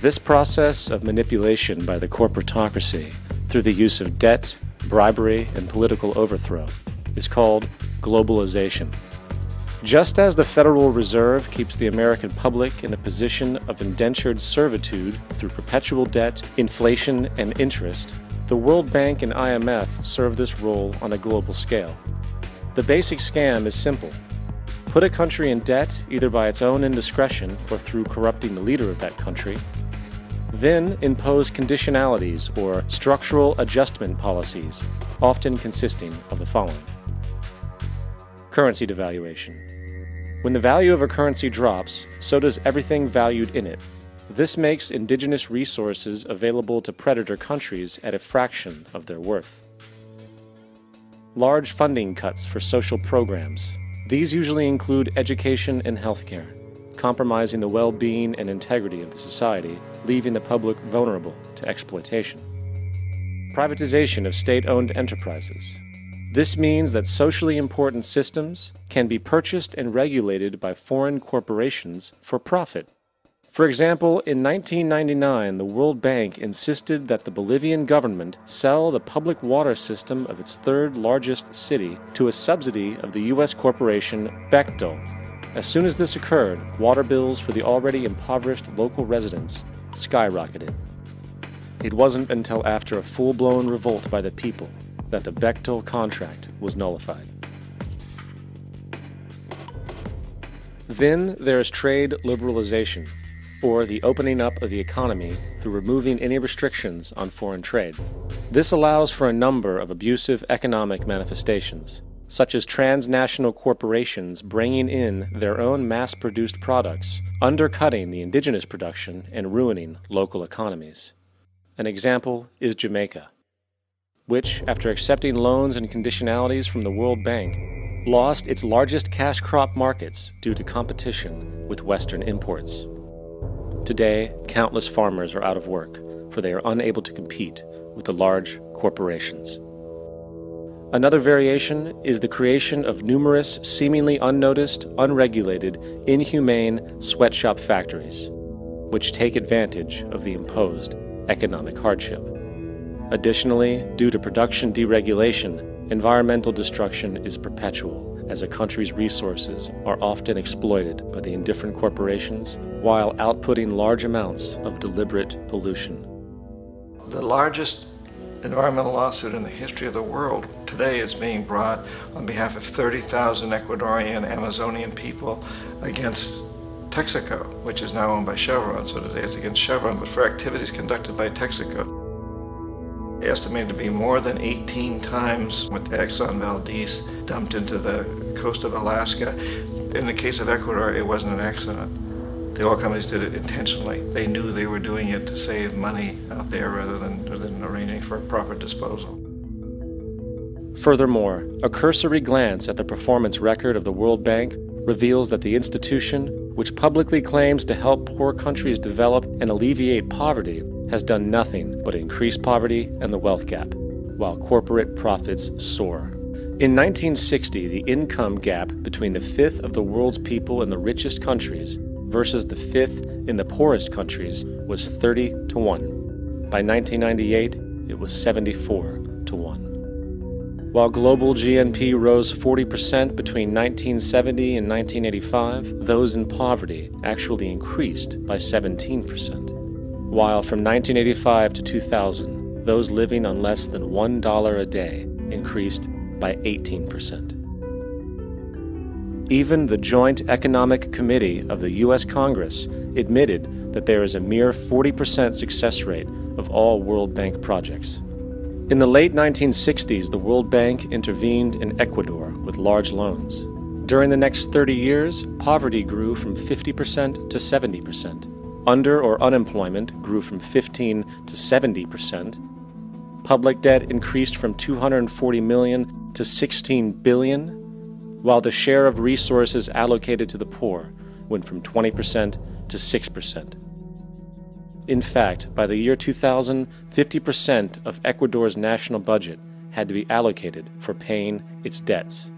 This process of manipulation by the corporatocracy through the use of debt, bribery, and political overthrow is called globalization. Just as the Federal Reserve keeps the American public in a position of indentured servitude through perpetual debt, inflation, and interest, the World Bank and IMF serve this role on a global scale. The basic scam is simple. Put a country in debt either by its own indiscretion or through corrupting the leader of that country, then impose conditionalities or structural adjustment policies, often consisting of the following. Currency devaluation. When the value of a currency drops, so does everything valued in it. This makes indigenous resources available to predator countries at a fraction of their worth. Large funding cuts for social programs. These usually include education and healthcare, compromising the well-being and integrity of the society, leaving the public vulnerable to exploitation. Privatization of state-owned enterprises. This means that socially important systems can be purchased and regulated by foreign corporations for profit. For example, in 1999, the World Bank insisted that the Bolivian government sell the public water system of its third largest city to a subsidy of the U.S. corporation Bechtel. As soon as this occurred, water bills for the already impoverished local residents skyrocketed. It wasn't until after a full-blown revolt by the people that the Bechtel contract was nullified. Then there is trade liberalization, or the opening up of the economy through removing any restrictions on foreign trade. This allows for a number of abusive economic manifestations, such as transnational corporations bringing in their own mass-produced products, undercutting the indigenous production and ruining local economies. An example is Jamaica, which, after accepting loans and conditionalities from the World Bank, lost its largest cash crop markets due to competition with Western imports. Today, countless farmers are out of work, for they are unable to compete with the large corporations. Another variation is the creation of numerous seemingly unnoticed, unregulated, inhumane sweatshop factories, which take advantage of the imposed economic hardship. Additionally, due to production deregulation, environmental destruction is perpetual, as a country's resources are often exploited by the indifferent corporations while outputting large amounts of deliberate pollution. The largest environmental lawsuit in the history of the world today is being brought on behalf of 30,000 Ecuadorian Amazonian people against Texaco, which is now owned by Chevron. So today it's against Chevron, but for activities conducted by Texaco. Estimated to be more than 18 times what the Exxon Valdez dumped into the coast of Alaska. In the case of Ecuador, it wasn't an accident. The oil companies did it intentionally. They knew they were doing it to save money out there rather than arranging for proper disposal. Furthermore, a cursory glance at the performance record of the World Bank reveals that the institution, which publicly claims to help poor countries develop and alleviate poverty, has done nothing but increase poverty and the wealth gap, while corporate profits soar. In 1960, the income gap between the fifth of the world's people in the richest countries versus the fifth in the poorest countries was 30 to 1. By 1998, it was 74 to 1. While global GNP rose 40% between 1970 and 1985, those in poverty actually increased by 17%. While from 1985 to 2000, those living on less than $1 a day increased by 18%. Even the Joint Economic Committee of the U.S. Congress admitted that there is a mere 40% success rate of all World Bank projects. In the late 1960s, the World Bank intervened in Ecuador with large loans. During the next 30 years, poverty grew from 50% to 70%. Under or unemployment grew from 15 to 70%. Public debt increased from $240 million to $16 billion, while the share of resources allocated to the poor went from 20% to 6%. In fact, by the year 2000, 50% of Ecuador's national budget had to be allocated for paying its debts.